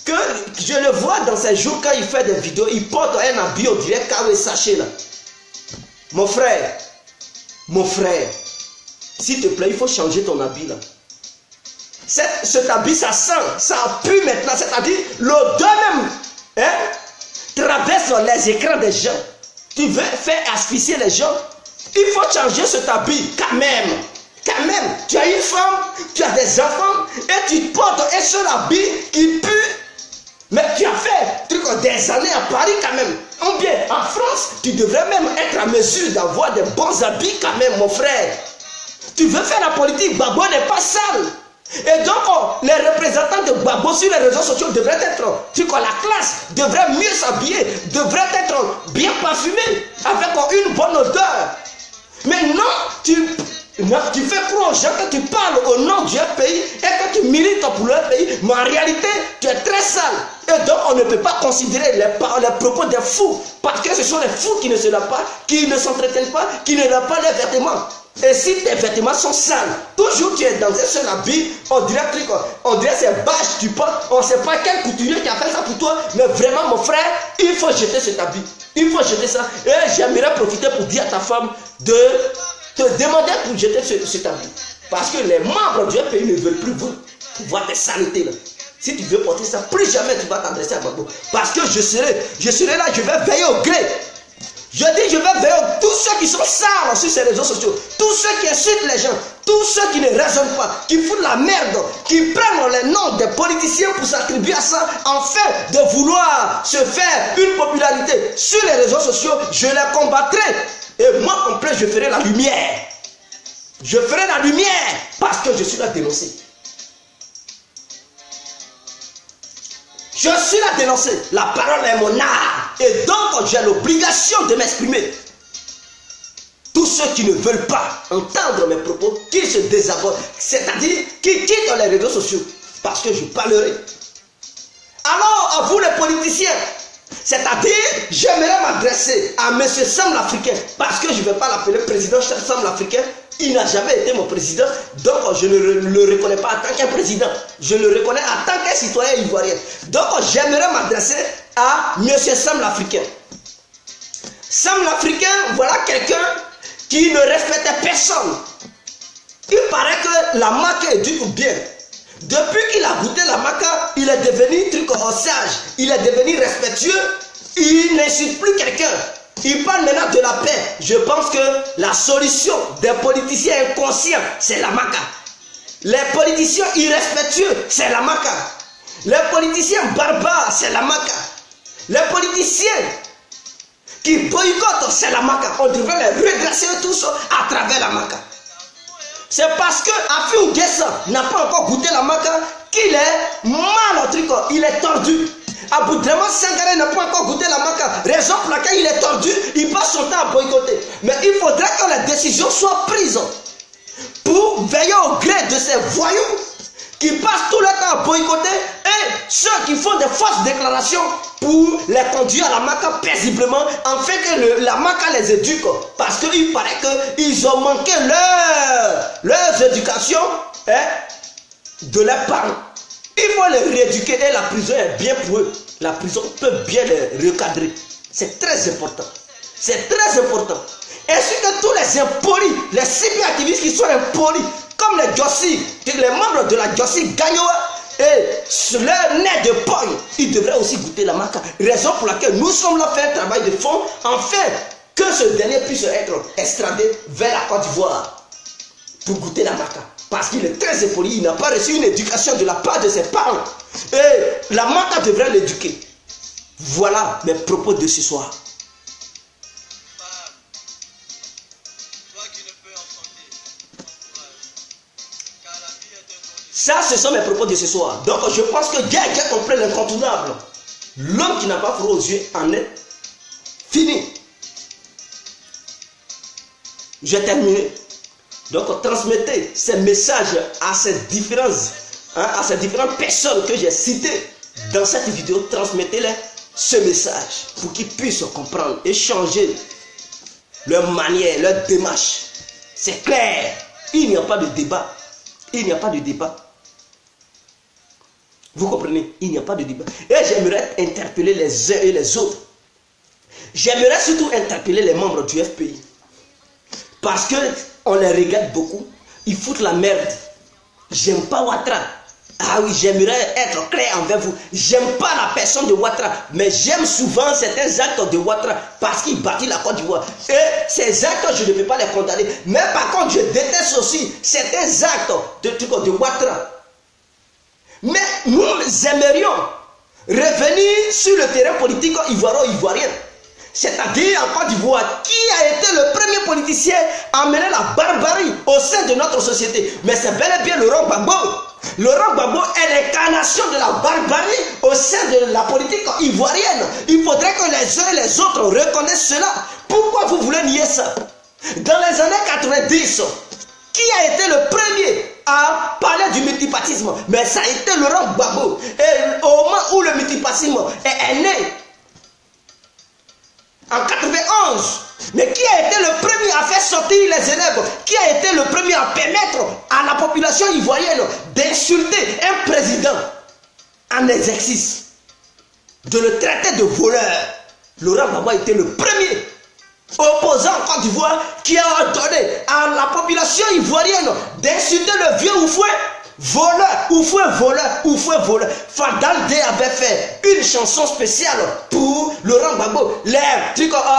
Speaker 1: Que je le vois dans ces jours quand il fait des vidéos, il porte un habit au direct Kawe Saché là. Mon frère, s'il te plaît, il faut changer ton habit là. Cet habit, ça sent, ça pue maintenant. C'est-à-dire, l'odeur même traverse les écrans des gens. Tu veux faire asphyxier les gens? Il faut changer cet habit quand même. Quand même, tu as une femme, tu as des enfants et tu portes un seul habit qui pue. Mais tu as fait des années à Paris quand même. Ou bien en France, tu devrais même être à mesure d'avoir des bons habits quand même, mon frère. Tu veux faire la politique, Gbagbo n'est pas sale. Et donc, les représentants de Gbagbo sur les réseaux sociaux devraient être, la classe devrait mieux s'habiller, devrait être bien parfumé, avec une bonne odeur. Mais non, tu fais croire aux gens que tu parles au nom du pays et que tu milites pour leur pays, mais en réalité, tu es très sale. Et donc, on ne peut pas considérer les propos des fous, parce que ce sont les fous qui ne se lavent pas, qui ne s'entretiennent pas, qui ne lavent pas leurs vêtements. Et si tes vêtements sont sales, toujours tu es dans un seul habit, on dirait c'est bâche tu portes, on ne sait pas quel couturier qui a fait ça pour toi, mais vraiment mon frère, il faut jeter cet habit. Il faut jeter ça. Et j'aimerais profiter pour dire à ta femme de te demander pour jeter cet habit. Parce que les membres du pays ne veulent plus voir tes saletés là. Si tu veux porter ça, plus jamais tu vas t'adresser à Gbagbo. Parce que je serai là, je vais veiller au gré. Je dis, je vais veiller tous ceux qui sont sales sur ces réseaux sociaux, tous ceux qui insultent les gens, tous ceux qui ne raisonnent pas, qui foutent la merde, qui prennent les noms des politiciens pour s'attribuer à ça, afin de vouloir se faire une popularité sur les réseaux sociaux. Je les combattrai. Et moi, en plus, je ferai la lumière. Je ferai la lumière parce que je suis là dénoncé. Je suis là dénoncé. La parole est mon art. Et donc, j'ai l'obligation de m'exprimer. Tous ceux qui ne veulent pas entendre mes propos, qu'ils se désabonnent. C'est-à-dire qu'ils quittent les réseaux sociaux. Parce que je parlerai. Alors, à vous les politiciens, c'est-à-dire, j'aimerais m'adresser à M. Sam l'Africain. Parce que je ne vais pas l'appeler président Sam l'Africain. Il n'a jamais été mon président, donc je ne le reconnais pas en tant qu'un président. Je le reconnais en tant qu'un citoyen ivoirien. Donc j'aimerais m'adresser à M. Sam l'Africain. Sam l'Africain, voilà quelqu'un qui ne respectait personne. Il paraît que la maca éduque bien. Depuis qu'il a goûté la maca, il est devenu sage, il est devenu respectueux, il n'insulte plus quelqu'un. Il parle maintenant de la paix. Je pense que la solution des politiciens inconscients, c'est la maca. Les politiciens irrespectueux, c'est la maca. Les politiciens barbares, c'est la maca. Les politiciens qui boycottent, c'est la maca. On devrait les redresser tous à travers la maca. C'est parce que Affi N'Guessan n'a pas encore goûté la maca qu'il est mal au tricot, il est tordu. Aboudraman Sangaré n'a pas encore goûté la maca, raison pour laquelle il est tordu, il passe son temps à boycotter. Mais il faudrait que les décisions soient prises pour veiller au gré de ces voyous qui passent tout le temps à boycotter et ceux qui font des fausses déclarations pour les conduire à la maca paisiblement, en fait que la maca les éduque. Parce qu'il paraît qu'ils ont manqué leurs éducations de leurs parents. Il faut les rééduquer et la prison est bien pour eux. La prison peut bien les recadrer. C'est très important. C'est très important. Ainsi que tous les impolis, les cyberactivistes qui sont impolis, comme les Djossi, les membres de la Djossi Gagnoa et leur nez de pogne, ils devraient aussi goûter la maca. Raison pour laquelle nous sommes là faire un travail de fond, afin que ce dernier puisse être extradé vers la Côte d'Ivoire pour goûter la maca. Parce qu'il est très impoli, il n'a pas reçu une éducation de la part de ses parents. Et la maca devrait l'éduquer. Voilà mes propos de ce soir. Ça, ce sont mes propos de ce soir. Donc, je pense que Dieu a compris l'incontournable. L'homme qui n'a pas froid aux yeux en est fini. J'ai terminé. Donc, transmettez ces messages à ces différentes personnes que j'ai citées dans cette vidéo. Transmettez-les ce message pour qu'ils puissent comprendre et changer leur manière, leur démarche. C'est clair. Il n'y a pas de débat. Il n'y a pas de débat. Vous comprenez? Il n'y a pas de débat. Et j'aimerais interpeller les uns et les autres. J'aimerais surtout interpeller les membres du FPI. Parce qu'on les regarde beaucoup. Ils foutent la merde. J'aime pas Ouattara. Ah oui, j'aimerais être clair envers vous. J'aime pas la personne de Ouattara. Mais j'aime souvent certains actes de Ouattara. Parce qu'il bâtit la Côte d'Ivoire. Et ces actes, je ne peux pas les condamner. Mais par contre, je déteste aussi certains actes de Ouattara. Mais nous aimerions revenir sur le terrain politique ivoiro-ivoirien. C'est-à-dire en Côte d'Ivoire, qui a été le premier politicien à mener la barbarie au sein de notre société. Mais c'est bel et bien Laurent Gbagbo. Laurent Gbagbo est l'incarnation de la barbarie au sein de la politique ivoirienne. Il faudrait que les uns et les autres reconnaissent cela. Pourquoi vous voulez nier ça? Dans les années 90, qui a été le premier à parler du multipartisme? Mais ça a été Laurent Gbagbo. Et au moment où le multipartisme est né, en 91, mais qui a été le premier à faire sortir les élèves? Qui a été le premier à permettre à la population ivoirienne d'insulter un président en exercice, de le traiter de voleur? Laurent Gbagbo a été le premier opposant en Côte d'Ivoire qui a ordonné à la population ivoirienne d'insulter le vieux Oufoué voleur, Oufoué voleur, Oufoué voleur. Fadal D avait fait une chanson spéciale pour Laurent Gbagbo.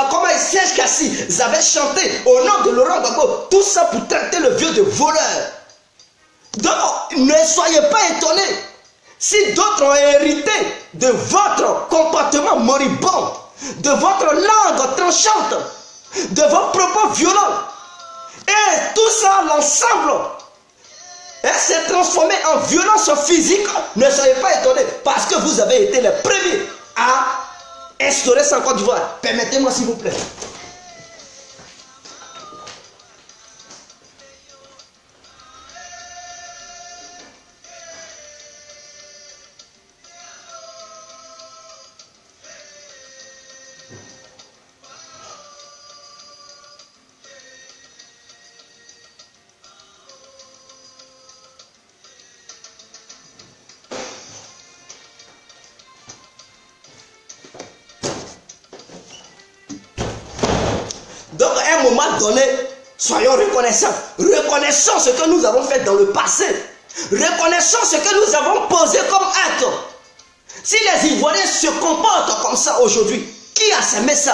Speaker 1: Comment Serge Kassi, ils avaient chanté au nom de Laurent Gbagbo. Tout ça pour traiter le vieux de voleur. Donc, ne soyez pas étonnés si d'autres ont hérité de votre comportement moribond, de votre langue tranchante, de vos propos violents. Et tout ça, l'ensemble, s'est transformé en violence physique. Ne soyez pas étonnés, parce que vous avez été les premiers à instaurer ça en Côte d'Ivoire. Permettez-moi s'il vous plaît. Donc, à un moment donné, soyons reconnaissants. Reconnaissons ce que nous avons fait dans le passé. Reconnaissons ce que nous avons posé comme acte. Si les Ivoiriens se comportent comme ça aujourd'hui, qui a semé ça?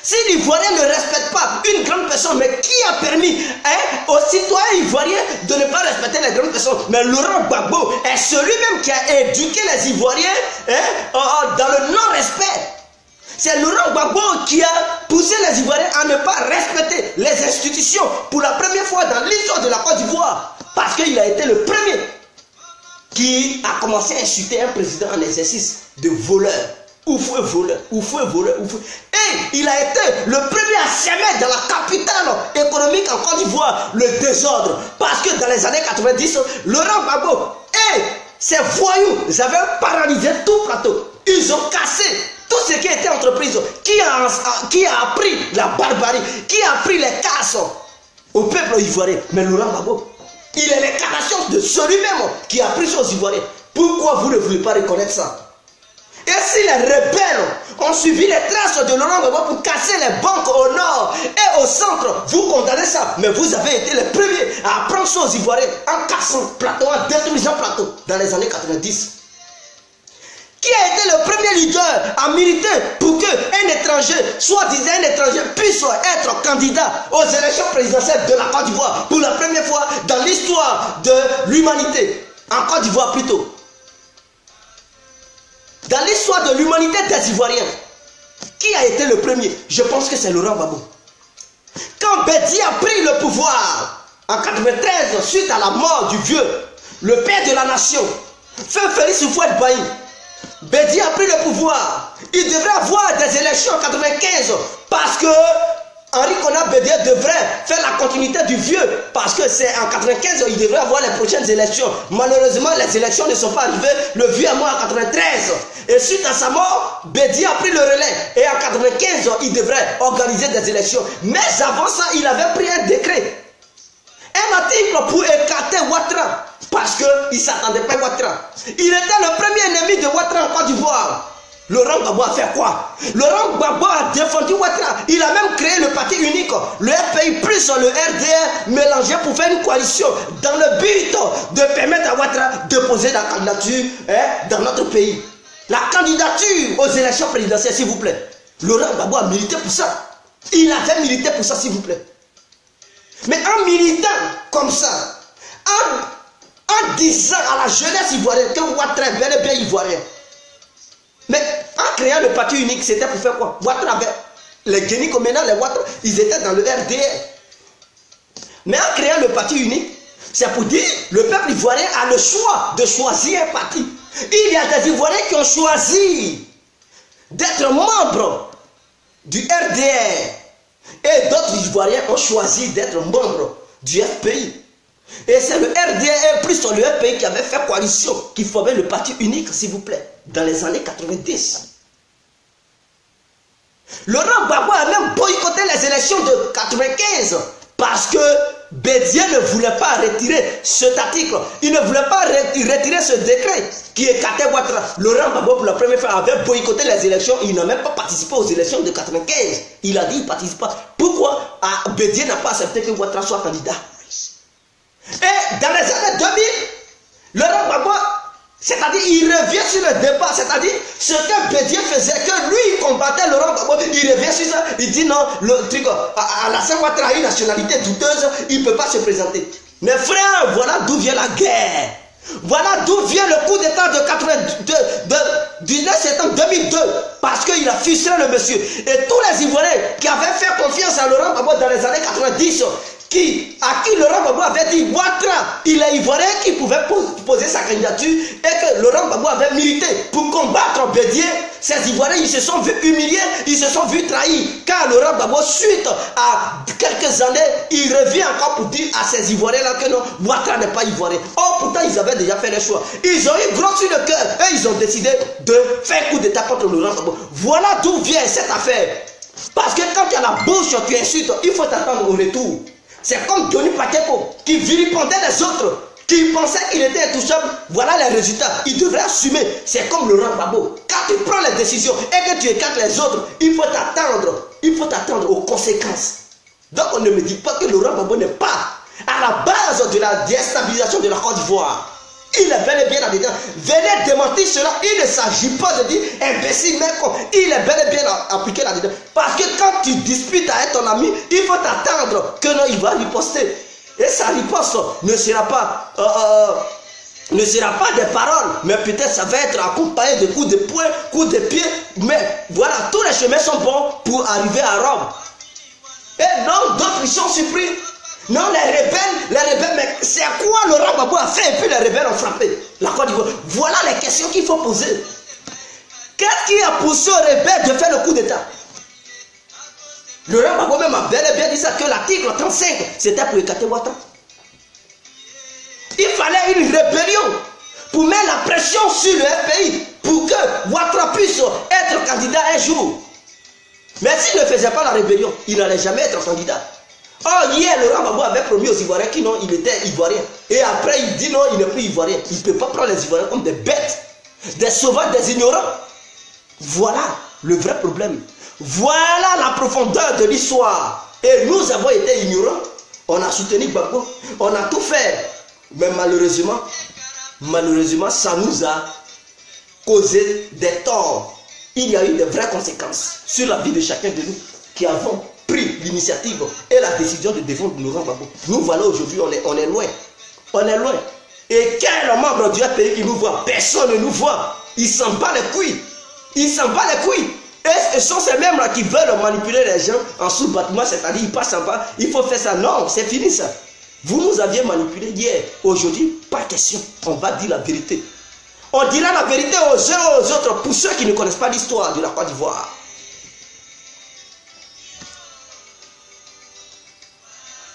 Speaker 1: Si l'Ivoirien ne respecte pas une grande personne, mais qui a permis aux citoyens ivoiriens de ne pas respecter les grandes personnes? Mais Laurent Gbagbo est celui-même qui a éduqué les Ivoiriens dans le non-respect. C'est Laurent Gbagbo qui a poussé les Ivoiriens à ne pas respecter les institutions pour la première fois dans l'histoire de la Côte d'Ivoire. Parce qu'il a été le premier qui a commencé à insulter un président en exercice de voleur. Oufoué voleur, Oufoué voleur, Oufoué. Et il a été le premier à semer dans la capitale économique en Côte d'Ivoire le désordre. Parce que dans les années 90, Laurent Gbagbo et ses voyous, ils avaient paralysé tout le plateau. Ils ont cassé tout ce qui était entreprise. Qui a appris la barbarie, qui a appris les casses au peuple ivoirien? Mais Laurent Gbagbo, il est l'incarnation de celui-même qui a appris ça aux Ivoiriens. Pourquoi vous ne voulez pas reconnaître ça? Et si les rebelles ont suivi les traces de Laurent Gbagbo pour casser les banques au nord et au centre, vous condamnez ça. Mais vous avez été les premiers à apprendre ça aux Ivoiriens en cassant plateau, en détruisant plateau dans les années 90. Qui a été le premier leader à militer pour qu'un étranger, soi-disant un étranger, puisse être candidat aux élections présidentielles de la Côte d'Ivoire pour la première fois dans l'histoire de l'humanité, en Côte d'Ivoire plutôt. Dans l'histoire de l'humanité des Ivoiriens, qui a été le premier? Je pense que c'est Laurent Gbagbo. Quand Bédi a pris le pouvoir en 1993, suite à la mort du vieux, le père de la nation, Feu Félix Houphouët-Boigny, Bédi a pris le pouvoir. Il devrait avoir des élections en 1995 parce que Henri Konan Bédié devrait faire la continuité du vieux, parce que c'est en 1995 il devrait avoir les prochaines élections. Malheureusement, les élections ne sont pas arrivées. Le vieux est mort en 1993. Et suite à sa mort, Bédié a pris le relais. Et en 1995, il devrait organiser des élections. Mais avant ça, il avait pris un décret. Un article pour écarter Ouattara. Parce qu'il ne s'attendait pas à Ouattara. Il était le premier ennemi de Ouattara en Côte d'Ivoire. Laurent Gbagbo a fait quoi? Laurent Gbagbo a défendu Ouattara. Il a même créé le parti unique, le FPI plus le RDR mélangé pour faire une coalition dans le but de permettre à Ouattara de poser la candidature dans notre pays. La candidature aux élections présidentielles, s'il vous plaît. Laurent Gbagbo a milité pour ça. Il avait milité pour ça, s'il vous plaît. Mais en militant comme ça, en disant à la jeunesse ivoirienne que Ouattara est bel et bien ivoirien. Mais en créant le parti unique, c'était pour faire quoi? Ouattara avait les Guéni Komena, les Ouattara, ils étaient dans le RDR. Mais en créant le parti unique, c'est pour dire le peuple ivoirien a le choix de choisir un parti. Il y a des Ivoiriens qui ont choisi d'être membres du RDR. Et d'autres Ivoiriens ont choisi d'être membres du FPI. Et c'est le RDR plus le FPI qui avait fait coalition, qui formait le parti unique, s'il vous plaît, dans les années 90. Laurent Gbagbo a même boycotté les élections de 95 parce que Bédié ne voulait pas retirer cet article. Il ne voulait pas retirer ce décret qui écartait Ouattara. Laurent Gbagbo, pour la première fois, avait boycotté les élections. Il n'a même pas participé aux élections de 95. Il a dit qu'il ne participe pas. Pourquoi Bédié n'a pas accepté que Ouattara soit candidat? Et dans les années 2000, Laurent Gbagbo, c'est-à-dire, il revient sur le débat, c'est-à-dire, ce que Bédié faisait, que lui, il combattait Laurent Gbagbo, il revient sur ça, il dit non, le truc, Alassane Ouattara a une nationalité douteuse, il ne peut pas se présenter. Mais frère, voilà d'où vient la guerre. Voilà d'où vient le coup d'état de 19 septembre 2002, parce qu'il a ficelé le monsieur. Et tous les Ivoiriens qui avaient fait confiance à Laurent Gbagbo dans les années 90, à qui Laurent Gbagbo avait dit Ouattara, il est Ivoirien qui pouvait poser sa candidature et que Laurent Gbagbo avait milité pour combattre Bédié, ces Ivoiriens ils se sont vus humiliés, ils se sont vus trahis. Car Laurent Gbagbo, suite à quelques années, il revient encore pour dire à ces Ivoiriens-là que non, Ouattara n'est pas Ivoirien. Or pourtant ils avaient déjà fait le choix. Ils ont eu gros sur le cœur et ils ont décidé de faire coup d'état contre Laurent Gbagbo. Voilà d'où vient cette affaire. Parce que quand tu as la bouche, tu insultes, il faut t'attendre au retour. C'est comme Johnny Pacheco qui vilipendait les autres, qui pensait qu'il était intouchable. Voilà les résultats. Il devrait assumer. C'est comme Laurent Gbagbo. Quand tu prends les décisions et que tu écartes les autres, il faut t'attendre. Il faut t'attendre aux conséquences. Donc on ne me dit pas que Laurent Gbagbo n'est pas à la base de la déstabilisation de la Côte d'Ivoire. Il est bel et bien là-dedans. Venez démentir cela. Il ne s'agit pas de dire imbécile, mais comme il est bel et bien appliqué là-dedans. Parce que quand tu disputes avec ton ami, il faut t'attendre que non, il va riposter. Et sa riposte ne sera pas des paroles, mais peut-être ça va être accompagné de coups de poing, coups de pied. Mais voilà, tous les chemins sont bons pour arriver à Rome. Et non, d'autres ils sont surpris. Non, les rebelles, mais c'est à quoi Laurent Gbagbo a fait et puis les rebelles ont frappé la Côte d'Ivoire. Voilà les questions qu'il faut poser. Qu'est-ce qui a poussé aux rebelles de faire le coup d'état? Laurent Gbagbo même a bel et bien dit ça, que l'article 35, c'était pour écarter Ouattara. Il fallait une rébellion pour mettre la pression sur le FPI pour que Ouattara puisse être candidat un jour. Mais s'il ne faisait pas la rébellion, il n'allait jamais être candidat. Oh, hier, Laurent Gbagbo avait promis aux Ivoiriens qu'il était Ivoirien. Et après, il dit non, il n'est plus Ivoirien. Il ne peut pas prendre les Ivoiriens comme des bêtes, des sauvages, des ignorants. Voilà le vrai problème. Voilà la profondeur de l'histoire. Et nous avons été ignorants. On a soutenu Gbagbo. On a tout fait. Mais malheureusement, ça nous a causé des torts. Il y a eu de vraies conséquences sur la vie de chacun de nous qui avons pris l'initiative et la décision de défendre Laurent Gbagbo. Nous voilà aujourd'hui, on est loin. On est loin. Et quel membre du pays qui nous voit? Personne ne nous voit. Ils s'en battent les couilles. Ils s'en battent les couilles. Et ce sont ces mêmes-là qui veulent manipuler les gens en sous-bâtiment, c'est-à-dire ils passent en bas, il faut faire ça. Non, c'est fini ça. Vous nous aviez manipulé hier. Aujourd'hui, pas question. On va dire la vérité. On dira la vérité aux uns et aux autres pour ceux qui ne connaissent pas l'histoire de la Côte d'Ivoire.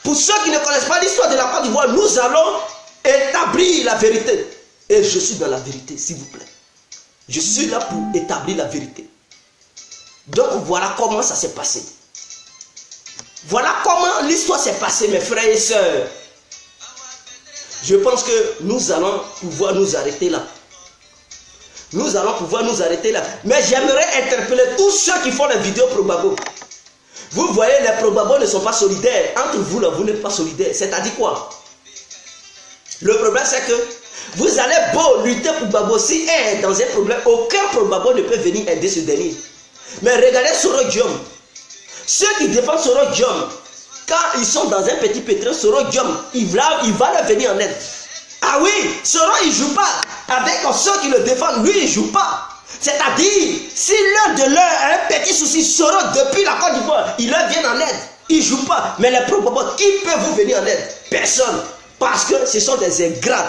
Speaker 1: Pour ceux qui ne connaissent pas l'histoire de la Côte d'Ivoire, nous allons établir la vérité. Et je suis dans la vérité, s'il vous plaît. Je suis là pour établir la vérité. Donc voilà comment ça s'est passé. Voilà comment l'histoire s'est passée, mes frères et sœurs. Je pense que nous allons pouvoir nous arrêter là. Nous allons pouvoir nous arrêter là. Mais j'aimerais interpeller tous ceux qui font les vidéos pro Gbagbo. Vous voyez, les pro-Gbagbo ne sont pas solidaires. Entre vous, là, vous n'êtes pas solidaires. C'est-à-dire quoi? Le problème, c'est que vous allez beau lutter pour Gbagbo. Si est dans un problème, aucun pro-Gbagbo ne peut venir aider ce dernier. Mais regardez Soro Diom. Ceux qui défendent Soro Diom, quand ils sont dans un petit pétrin, Soro Diom, il va leur venir en aide. Ah oui, Soro, il ne joue pas. Avec ceux qui le défendent, lui, il ne joue pas. C'est-à-dire, si l'un de leurs a un petit souci, Soro, depuis la Côte d'Ivoire, il leur vient en aide. Il ne joue pas. Mais les pro-Gbagbo, qui peut vous venir en aide? Personne. Parce que ce sont des ingrats,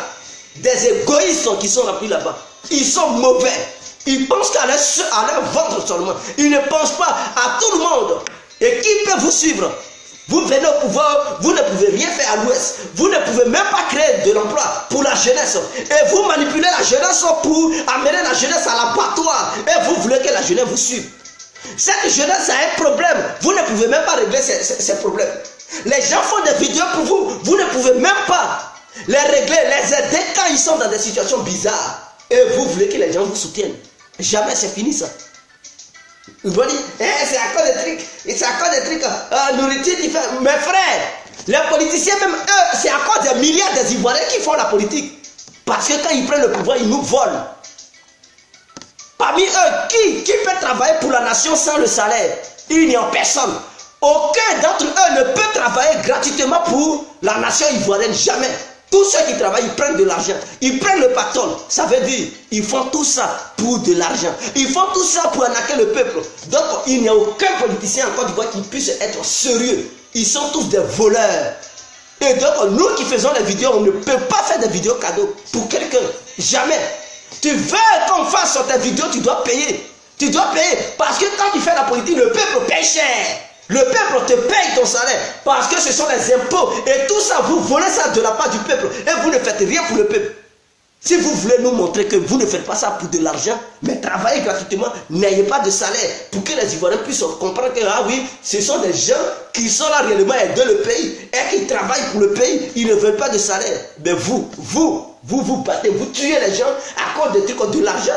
Speaker 1: des égoïstes qui sont là-bas. Ils sont mauvais. Ils pensent qu'à leur ventre seulement. Ils ne pensent pas à tout le monde. Et qui peut vous suivre? Vous venez au pouvoir, vous ne pouvez rien faire à l'ouest. Vous ne pouvez même pas créer de l'emploi pour la jeunesse. Et vous manipulez la jeunesse pour amener la jeunesse à l'abattoir. Et vous voulez que la jeunesse vous suive. Cette jeunesse a un problème. Vous ne pouvez même pas régler ces problèmes. Les gens font des vidéos pour vous. Vous ne pouvez même pas les régler, les aider quand ils sont dans des situations bizarres. Et vous voulez que les gens vous soutiennent. Jamais, c'est fini ça. Vous voyez, c'est à cause des trucs. C'est à cause des trucs. Nourriture différente. Mes frères, les politiciens, même eux, c'est à cause des milliards des Ivoiriens qui font la politique. Parce que quand ils prennent le pouvoir, ils nous volent. Parmi eux, qui peut travailler pour la nation sans le salaire? Il n'y a personne. Aucun d'entre eux ne peut travailler gratuitement pour la nation ivoirienne. Jamais. Tous ceux qui travaillent, ils prennent de l'argent. Ils prennent le pactole. Ça veut dire, ils font tout ça pour de l'argent. Ils font tout ça pour arnaquer le peuple. Donc, il n'y a aucun politicien en Côte d'Ivoire qui puisse être sérieux. Ils sont tous des voleurs. Et donc, nous qui faisons les vidéos, on ne peut pas faire des vidéos cadeaux pour quelqu'un. Jamais. Tu veux qu'on fasse sur tes vidéos, tu dois payer. Tu dois payer. Parce que quand tu fais la politique, le peuple paye cher. Le peuple te paye ton salaire parce que ce sont les impôts. Et tout ça, vous volez ça de la part du peuple. Et vous ne faites rien pour le peuple. Si vous voulez nous montrer que vous ne faites pas ça pour de l'argent, mais travaillez gratuitement, n'ayez pas de salaire. Pour que les Ivoiriens puissent comprendre que, ah oui, ce sont des gens qui sont là réellement aider le pays. Et qui travaillent pour le pays, ils ne veulent pas de salaire. Mais vous vous battez, vous tuez les gens à cause de trucs de l'argent.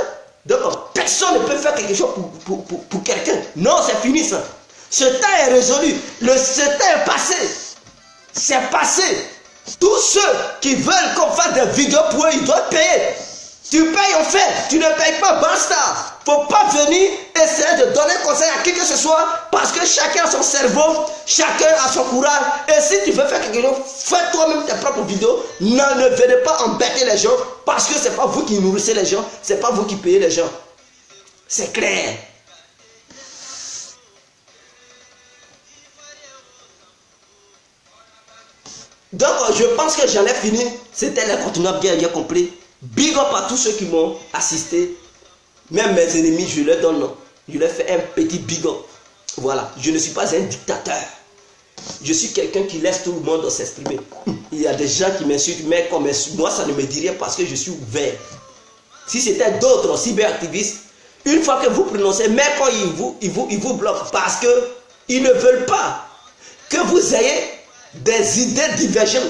Speaker 1: Donc, personne ne peut faire quelque chose pour quelqu'un. Non, c'est fini ça. Ce temps est résolu. Ce temps est passé. C'est passé. Tous ceux qui veulent qu'on fasse des vidéos pour eux, ils doivent payer. Tu payes en fait. Tu ne payes pas, basta. Il ne faut pas venir essayer de donner conseil à qui que ce soit parce que chacun a son cerveau, chacun a son courage. Et si tu veux faire quelque chose, fais toi-même tes propres vidéos. Ne venez pas embêter les gens parce que ce n'est pas vous qui nourrissez les gens, ce n'est pas vous qui payez les gens. C'est clair. Donc, je pense que j'en ai fini. C'était l'incontournable bien compris. Big up à tous ceux qui m'ont assisté. Même mes ennemis, je leur donne. Je leur fais un petit big up. Voilà. Je ne suis pas un dictateur. Je suis quelqu'un qui laisse tout le monde s'exprimer. Il y a des gens qui m'insultent, mais comme moi, ça ne me dit rien parce que je suis ouvert. Si c'était d'autres cyberactivistes, une fois que vous prononcez, mais quand ils vous bloquent parce qu'ils ne veulent pas que vous ayez des idées divergentes.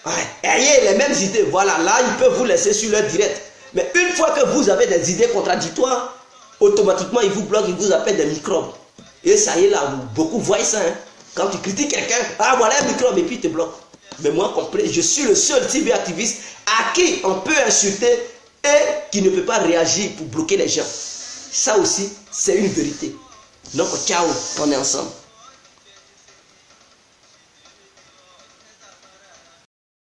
Speaker 1: Ouais, ayez les mêmes idées. Voilà, là, ils peuvent vous laisser sur leur direct. Mais une fois que vous avez des idées contradictoires, automatiquement, ils vous bloquent, ils vous appellent des microbes. Et ça y est, là, beaucoup voient ça. Hein. Quand tu critiques quelqu'un, ah, voilà un microbe, et puis ils te bloquent. Mais moi, compris, je suis le seul cyberactiviste à qui on peut insulter et qui ne peut pas réagir pour bloquer les gens. Ça aussi, c'est une vérité. Donc, ciao, on est ensemble.